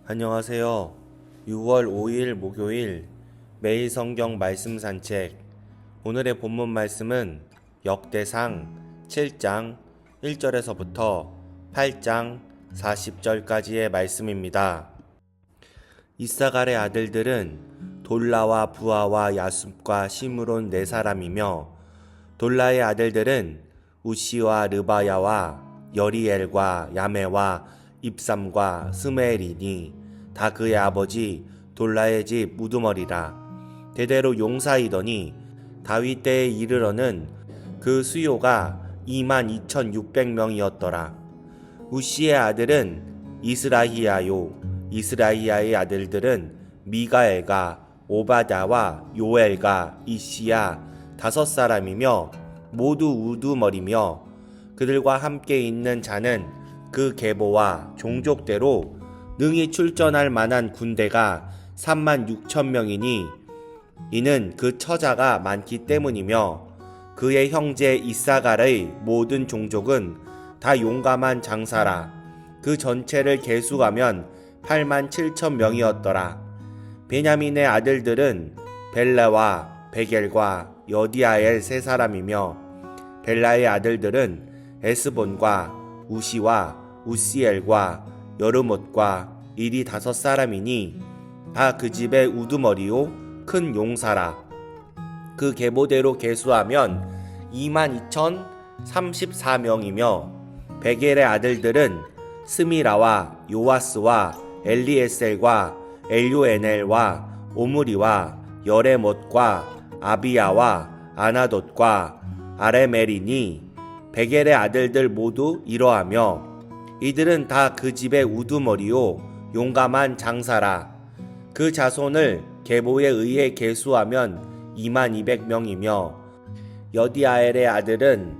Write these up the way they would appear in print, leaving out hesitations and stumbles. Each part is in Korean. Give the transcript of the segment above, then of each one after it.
안녕하세요. 6월 5일 목요일 매일 성경 말씀 산책. 오늘의 본문 말씀은 역대상 7장 1절에서부터 8장 40절까지의 말씀입니다. 이사갈의 아들들은 돌라와 부하와 야숲과 시므론 네 사람이며, 돌라의 아들들은 우시와 르바야와 여리엘과 야메와 입삼과 스메엘이니 다 그의 아버지 돌라의 집 우두머리라. 대대로 용사이더니 다윗 때에 이르러는 그 수요가 22,600명이었더라. 우시의 아들은 이스라히야요, 이스라히야의 아들들은 미가엘과 오바다와 요엘과 이시야 다섯 사람이며 모두 우두머리며, 그들과 함께 있는 자는 그 계보와 종족대로 능히 출전할 만한 군대가 36,000명이니 이는 그 처자가 많기 때문이며, 그의 형제 이사갈의 모든 종족은 다 용감한 장사라. 그 전체를 계수하면 87,000명이었더라. 베냐민의 아들들은 벨라와 베겔과 여디아엘 세 사람이며, 벨라의 아들들은 에스본과 우시와 우시엘과 여르못과 일이 다섯 사람이니 다 그 집의 우두머리요 큰 용사라. 그 계보대로 계수하면 22,034명이며, 베겔의 아들들은 스미라와 요아스와 엘리에셀과 엘요에넬과 오므리와 여레못과 아비야와 아나돗과 아레멜이니 베겔의 아들들 모두 이러하며, 이들은 다 그 집의 우두머리요 용감한 장사라. 그 자손을 계보에 의해 계수하면 22,000명이며, 여디아엘의 아들은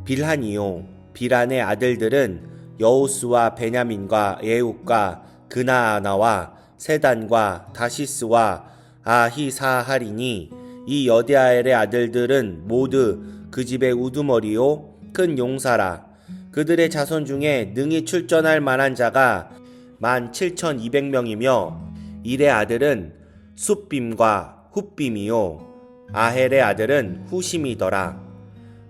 빌한이요, 빌한의 아들들은 여우스와 베냐민과 예욱과 그나아나와 세단과 다시스와 아히사할이니 이 여디아엘의 아들들은 모두 그 집의 우두머리요 큰 용사라. 그들의 자손 중에 능히 출전할 만한 자가 17,200명이며, 일의 아들은 숫빔과 훗빔이요 아헬의 아들은 후심이더라.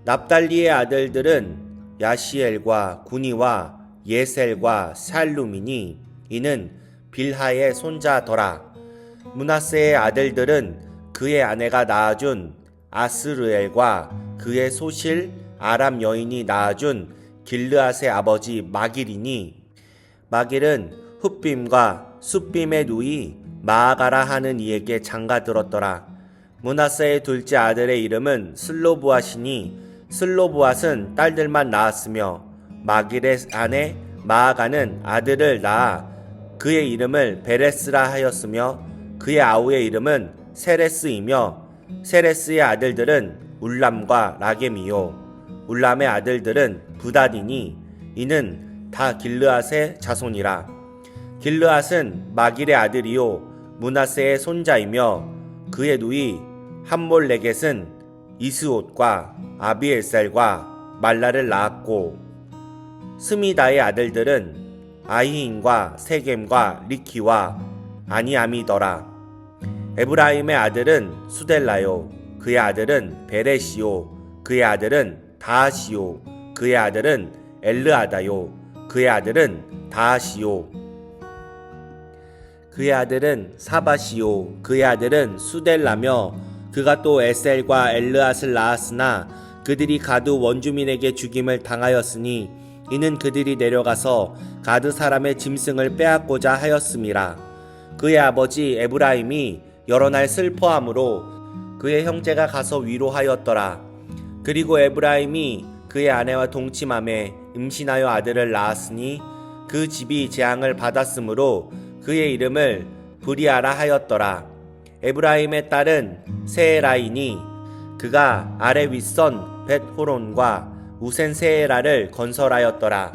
납달리의 아들들은 야시엘과 구니와 예셀과 살룸이니 이는 빌하의 손자더라. 므낫세의 아들들은 그의 아내가 낳아준 아스르엘과 그의 소실 아람 여인이 낳아준 길르앗의 아버지 마길이니, 마길은 훗빔과 숫빔의 누이 마아가라 하는 이에게 장가들었더라. 므낫세의 둘째 아들의 이름은 슬로브앗이니 슬로브앗은 딸들만 낳았으며, 마길의 아내 마아가는 아들을 낳아 그의 이름을 베레스라 하였으며, 그의 아우의 이름은 세레스이며, 세레스의 아들들은 울람과 라겜이요 울람의 아들들은 부다디니 이는 다 길르앗의 자손이라. 길르앗은 마길의 아들이요 므낫세의 손자이며, 그의 누이 함몰레겟은 이스옷과 아비엘살과 말라를 낳았고, 스미다의 아들들은 아히인과 세겜과 리키와 아니아미더라. 에브라임의 아들은 수델라요, 그의 아들은 베레시요, 그의 아들은 다하시요, 그의 아들은 엘르아다요, 그의 아들은 다하시요, 그의 아들은 사바시요, 그의 아들은 수델라며, 그가 또 에셀과 엘르앗을 낳았으나 그들이 가드 원주민에게 죽임을 당하였으니 이는 그들이 내려가서 가드 사람의 짐승을 빼앗고자 하였음이라. 그의 아버지 에브라임이 여러 날 슬퍼함으로 그의 형제가 가서 위로하였더라. 그리고 에브라임이 그의 아내와 동침함에 임신하여 아들을 낳았으니 그 집이 재앙을 받았으므로 그의 이름을 브리아라 하였더라. 에브라임의 딸은 세에라이니 그가 아래 윗선 벳호론과 우센 세에라를 건설하였더라.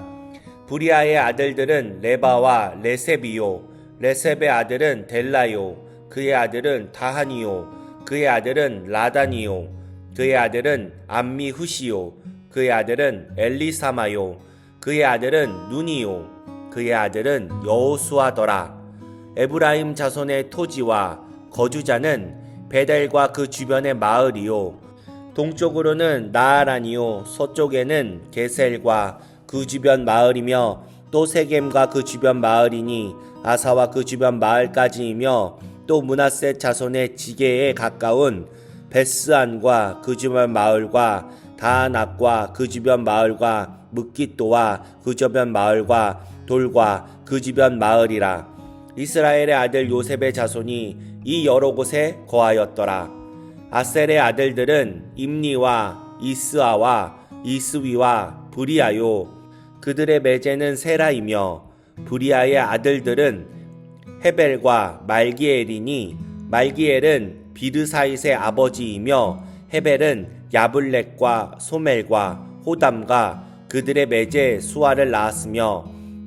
브리아의 아들들은 레바와 레셉이요, 레셉의 아들은 델라요, 그의 아들은 다하니요, 그의 아들은 라다니요, 그의 아들은 암미후시요, 그의 아들은 엘리사마요, 그의 아들은 눈이요, 그의 아들은 여호수아더라. 에브라임 자손의 토지와 거주자는 베델과 그 주변의 마을이요 동쪽으로는 나아란이요 서쪽에는 게셀과 그 주변 마을이며 또 세겜과 그 주변 마을이니 아사와 그 주변 마을까지이며 또 므낫세 자손의 지게에 가까운 베스안과 그 주변 마을과 다낙과 그 주변 마을과 므깃도와 그 주변 마을과 돌과 그 주변 마을이라. 이스라엘의 아들 요셉의 자손이 이 여러 곳에 거하였더라. 아셀의 아들들은 임리와 이스아와 이스위와 브리아요 그들의 매제는 세라이며 브리아의 아들들은 헤벨과 말기엘이니 말기엘은 비르사잇의 아버지이며 헤벨은 야블렉과 소멜과 호담과 그들의 매제 수아를 낳았으며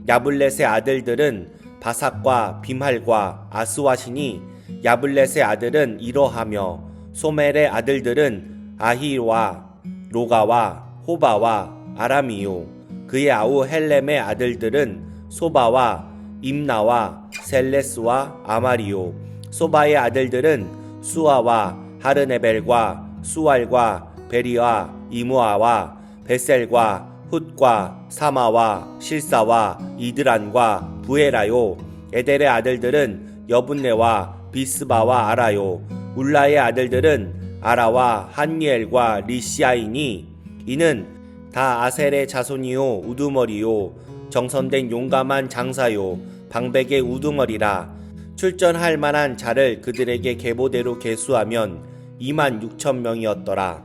야블렛의 아들들은 바삭과 빔할과 아스와시니 야블렛의 아들은 이러하며 소멜의 아들들은 아히와 로가와 호바와 아람이요 그의 아우 헬렘의 아들들은 소바와 임나와 셀레스와 아마리요 소바의 아들들은 수아와 하르네벨과 수알과 베리와 이무아와 베셀과 훗과 사마와 실사와 이드란과 부에라요 에델의 아들들은 여분네와 비스바와 아라요 울라의 아들들은 아라와 한니엘과 리시아이니 이는 다 아셀의 자손이요 우두머리요 정선된 용감한 장사요 방백의 우두머리라. 출전할 만한 자를 그들에게 계보대로 계수하면 26,000명이었더라.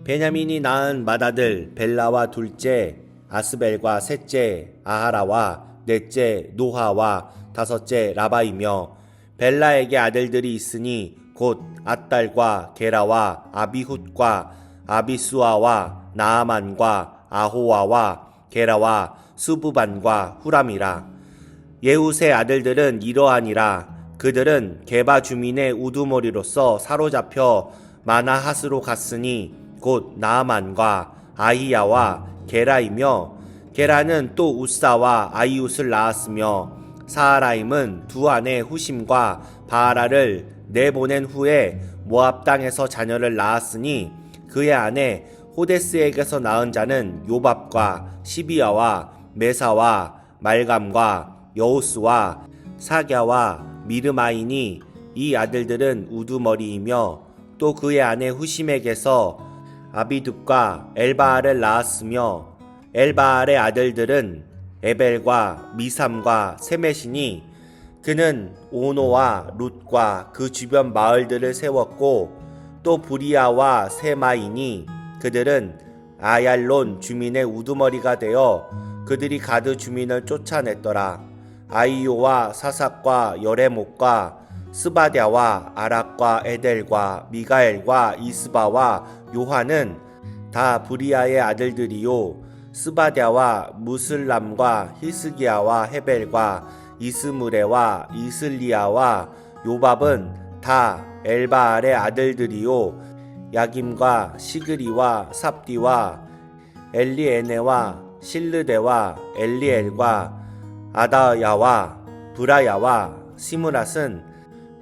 베냐민이 낳은 맏아들 벨라와 둘째 아스벨과 셋째 아하라와 넷째 노하와 다섯째 라바이며 벨라에게 아들들이 있으니 곧 앗달과 게라와 아비훗과 아비수아와 나아만과 아호와와 게라와 수부반과 후람이라. 예훗의 아들들은 이러하니라. 그들은 게바 주민의 우두머리로서 사로잡혀 마나핫으로 갔으니 곧 나아만과 아히야와 게라이며 게라는 또 우사와 아이웃을 낳았으며 사하라임은 두 아내 후심과 바하라를 내보낸 후에 모압 땅에서 자녀를 낳았으니 그의 아내 호데스에게서 낳은 자는 요밥과 시비야와 메사와 말감과 여우스와 사갸와 미르마이니 이 아들들은 우두머리이며 또 그의 아내 후심에게서 아비둡과 엘바알을 낳았으며 엘바알의 아들들은 에벨과 미삼과 세메시니 그는 오노와 룻과 그 주변 마을들을 세웠고 또 부리아와 세마이니 그들은 아얄론 주민의 우두머리가 되어 그들이 가드 주민을 쫓아냈더라. 아이요와 사삭과 여레목과 스바랴와 아락과 에델과 미가엘과 이스바와 요한은 다 부리아의 아들들이요 스바랴와 무슬람과 히스기야와 헤벨과 이스무레와 이슬리야와 요밥은 다 엘바알의 아들들이요 야김과 시그리와 삽디와 엘리에네와 실르데와 엘리엘과 아다야와 브라야와 시므랏은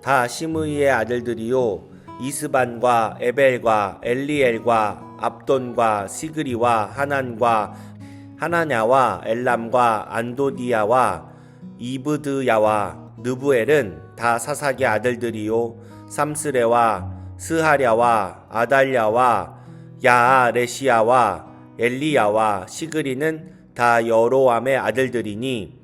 다 시므이의 아들들이요 이스반과 에벨과 엘리엘과 압돈과 시그리와 하난과 하나냐와 엘람과 안도디야와 이브드야와 느부엘은 다 사삭의 아들들이요 삼스레와 스하랴와 아달랴와 야아레시야와 엘리야와 시그리는 다 여로암의 아들들이니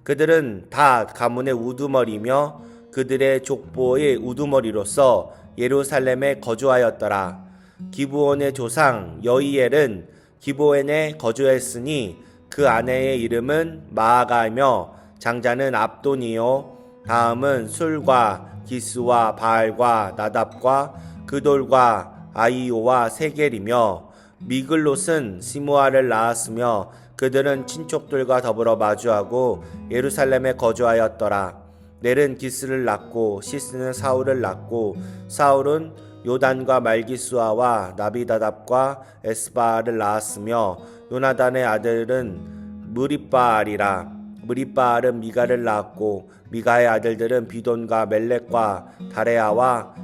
그들은 다 가문의 우두머리며 그들의 족보의 우두머리로서 예루살렘에 거주하였더라. 기브온의 조상 여이엘은 기브온에 거주했으니 그 아내의 이름은 마아가이며 장자는 압돈이요 다음은 술과 기스와 바알과 나답과 그돌과 아이오와 세겔이며 미글롯은 시므아를 낳았으며 그들은 친족들과 더불어 마주하고 예루살렘에 거주하였더라. 넬은 기스를 낳고 시스는 사울을 낳고 사울은 요단과 말기수아와 나비다답과 에스바알을 낳았으며 요나단의 아들은 무리바알이라. 브릿바알은 미가를 낳았고 미가의 아들들은 비돈과 멜렉과 다레아와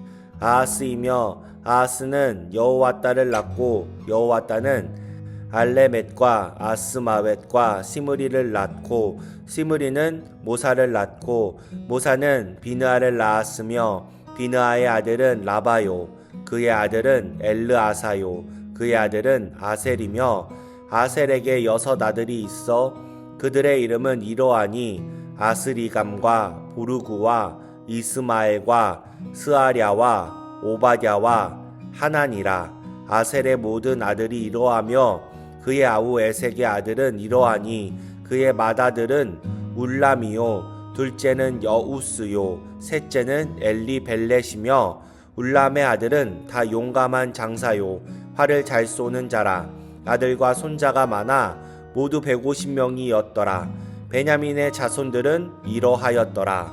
아하스이며 아하스는 여호와따를 낳고 여호와따는 알레멧과 아스마웻과 시므리를 낳고 시므리는 모사를 낳고 모사는 비느아를 낳았으며 비느아의 아들은 라바요 그의 아들은 엘르아사요 그의 아들은 아셀이며 아셀에게 6 아들이 있어 그들의 이름은 이러하니 아스리감과 보르구와 이스마엘과 스아랴와 오바댜와 하나니라. 아셀의 모든 아들이 이러하며 그의 아우 에색의 아들은 이러하니 그의 맏아들은 울람이요 둘째는 여우스요 셋째는 엘리벨렛이며 울람의 아들은 다 용감한 장사요 활을 잘 쏘는 자라. 아들과 손자가 많아 모두 150명이었더라. 베냐민의 자손들은 이러하였더라.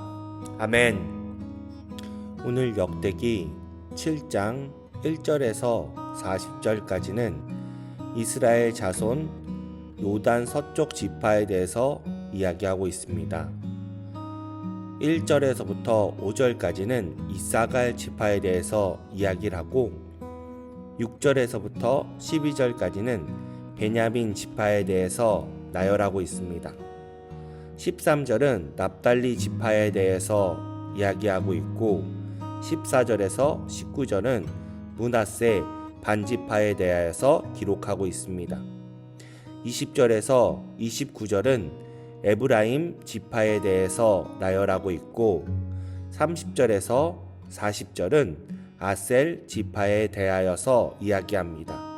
아멘. 오늘 역대기 7장 1절에서 40절까지는 이스라엘 자손 요단 서쪽 지파에 대해서 이야기하고 있습니다. 1절에서부터 5절까지는 이사갈 지파에 대해서 이야기를 하고 6절에서부터 12절까지는 베냐민 지파에 대해서 나열하고 있습니다. 13절은 납달리 지파에 대해서 이야기하고 있고 14절에서 19절은 므낫세 반지파에 대하여서 기록하고 있습니다. 20절에서 29절은 에브라임 지파에 대해서 나열하고 있고 30절에서 40절은 아셀 지파에 대하여서 이야기합니다.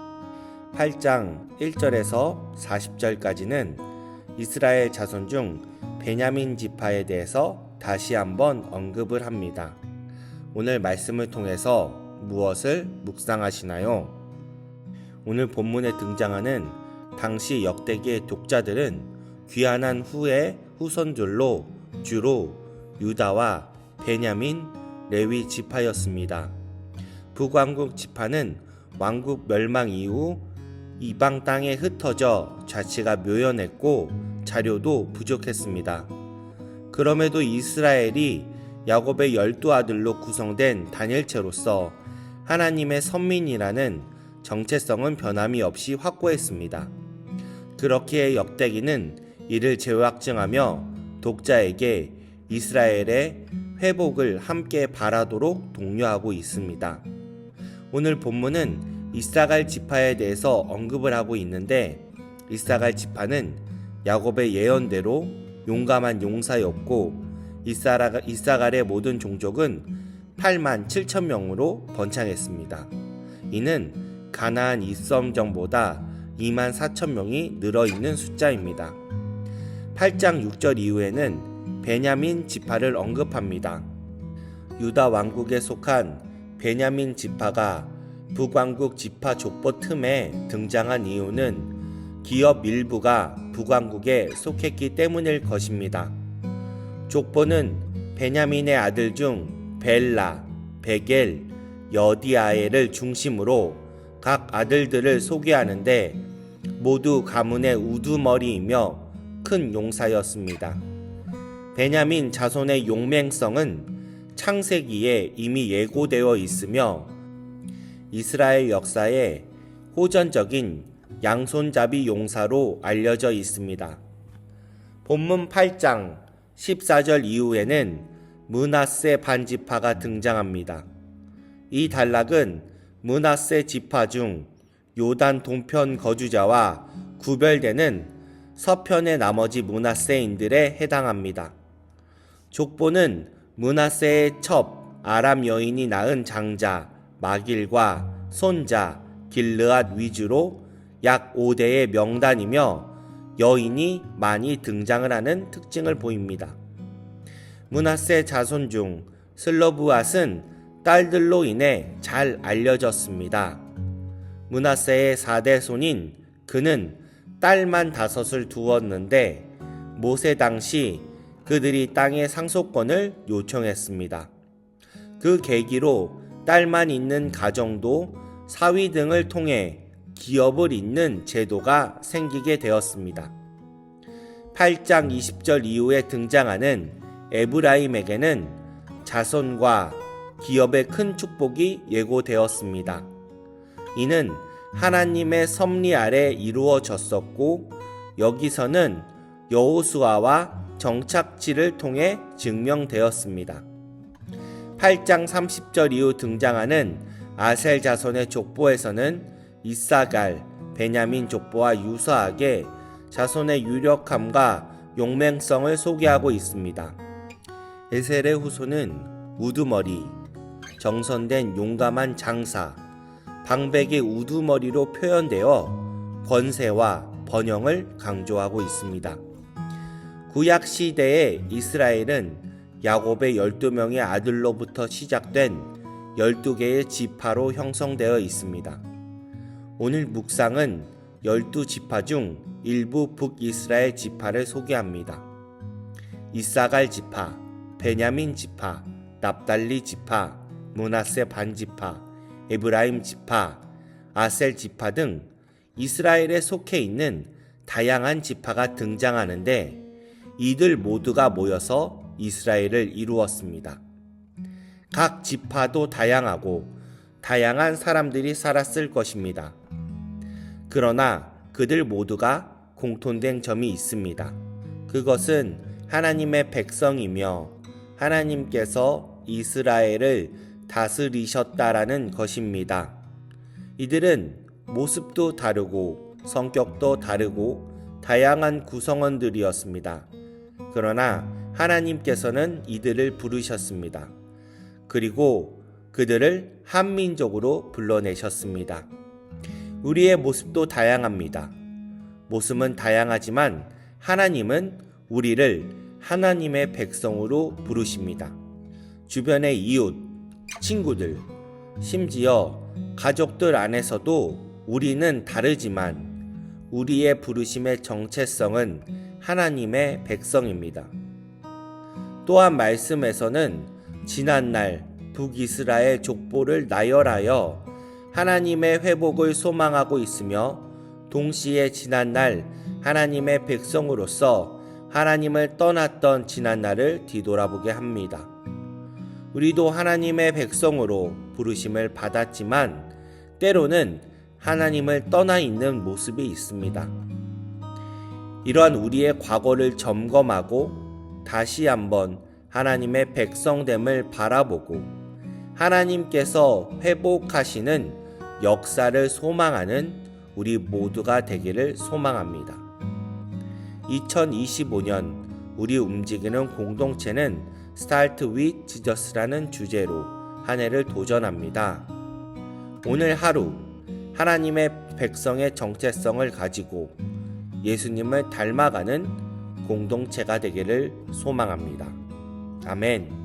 8장 1절에서 40절까지는 이스라엘 자손 중 베냐민 지파에 대해서 다시 한번 언급을 합니다. 오늘 말씀을 통해서 무엇을 묵상하시나요? 오늘 본문에 등장하는 당시 역대기의 독자들은 귀환한 후의 후손들로 주로 유다와 베냐민, 레위 지파였습니다. 북왕국 지파는 왕국 멸망 이후 이방 땅에 흩어져 자치가 묘연했고 자료도 부족했습니다. 그럼에도 이스라엘이 야곱의 12아들로 구성된 단일체로서 하나님의 선민이라는 정체성은 변함이 없이 확고했습니다. 그렇기에 역대기는 이를 재확증하며 독자에게 이스라엘의 회복을 함께 바라도록 독려하고 있습니다. 오늘 본문은 이사갈 지파에 대해서 언급을 하고 있는데 이사갈 지파는 야곱의 예언대로 용감한 용사였고 이사갈의 모든 종족은 8만 7천 명으로 번창했습니다. 이는 가나안 이섬정보다 2만 4천 명이 늘어있는 숫자입니다. 8장 6절 이후에는 베냐민 지파를 언급합니다. 유다 왕국에 속한 베냐민 지파가 북왕국 지파 족보 틈에 등장한 이유는 기업 일부가 북왕국에 속했기 때문일 것입니다. 족보는 베냐민의 아들 중 벨라, 베겔, 여디아엘을 중심으로 각 아들들을 소개하는데 모두 가문의 우두머리이며 큰 용사였습니다. 베냐민 자손의 용맹성은 창세기에 이미 예고되어 있으며 이스라엘 역사에 호전적인 양손잡이 용사로 알려져 있습니다. 본문 8장 14절 이후에는 므낫세 반지파가 등장합니다. 이 단락은 므낫세 지파 중 요단 동편 거주자와 구별되는 서편의 나머지 므낫세인들에 해당합니다. 족보는 므낫세의 첩 아람 여인이 낳은 장자 마길과 손자 길르앗 위주로 약 5대의 명단이며 여인이 많이 등장을 하는 특징을 보입니다. 므낫세 자손 중 슬로브앗은 딸들로 인해 잘 알려졌습니다. 므낫세의 4대 손인 그는 딸만 5을 두었는데 모세 당시 그들이 땅의 상속권을 요청했습니다. 그 계기로 딸만 있는 가정도 사위 등을 통해 기업을 잇는 제도가 생기게 되었습니다. 8장 20절 이후에 등장하는 에브라임에게는 자손과 기업의 큰 축복이 예고되었습니다. 이는 하나님의 섭리 아래 이루어졌었고 여기서는 여호수아와 정착지를 통해 증명되었습니다. 8장 30절 이후 등장하는 아셀 자손의 족보에서는 이사갈, 베냐민 족보와 유사하게 자손의 유력함과 용맹성을 소개하고 있습니다. 에셀의 후손은 우두머리, 정선된 용감한 장사, 방백의 우두머리로 표현되어 권세와 번영을 강조하고 있습니다. 구약 시대의 이스라엘은 야곱의 12명의 아들로부터 시작된 12개의 지파로 형성되어 있습니다. 오늘 묵상은 12지파 중 일부 북이스라엘 지파를 소개합니다. 이사갈 지파, 베냐민 지파, 납달리 지파, 므낫세 반지파, 에브라임 지파, 아셀 지파 등 이스라엘에 속해 있는 다양한 지파가 등장하는데 이들 모두가 모여서 이스라엘을 이루었습니다. 각 지파도 다양하고 다양한 사람들이 살았을 것입니다. 그러나 그들 모두가 공통된 점이 있습니다. 그것은 하나님의 백성이며 하나님께서 이스라엘을 다스리셨다라는 것입니다. 이들은 모습도 다르고 성격도 다르고 다양한 구성원들이었습니다. 그러나 하나님께서는 이들을 부르셨습니다. 그리고 그들을 한민족으로 불러내셨습니다. 우리의 모습도 다양합니다. 모습은 다양하지만 하나님은 우리를 하나님의 백성으로 부르십니다. 주변의 이웃, 친구들, 심지어 가족들 안에서도 우리는 다르지만 우리의 부르심의 정체성은 하나님의 백성입니다. 또한 말씀에서는 지난날 북이스라엘 족보를 나열하여 하나님의 회복을 소망하고 있으며 동시에 지난날 하나님의 백성으로서 하나님을 떠났던 지난날을 뒤돌아보게 합니다. 우리도 하나님의 백성으로 부르심을 받았지만 때로는 하나님을 떠나 있는 모습이 있습니다. 이러한 우리의 과거를 점검하고 다시 한번 하나님의 백성됨을 바라보고 하나님께서 회복하시는 역사를 소망하는 우리 모두가 되기를 소망합니다. 2025년 우리 움직이는 공동체는 Start with Jesus라는 주제로 한 해를 도전합니다. 오늘 하루 하나님의 백성의 정체성을 가지고 예수님을 닮아가는 공동체가 되기를 소망합니다. 아멘.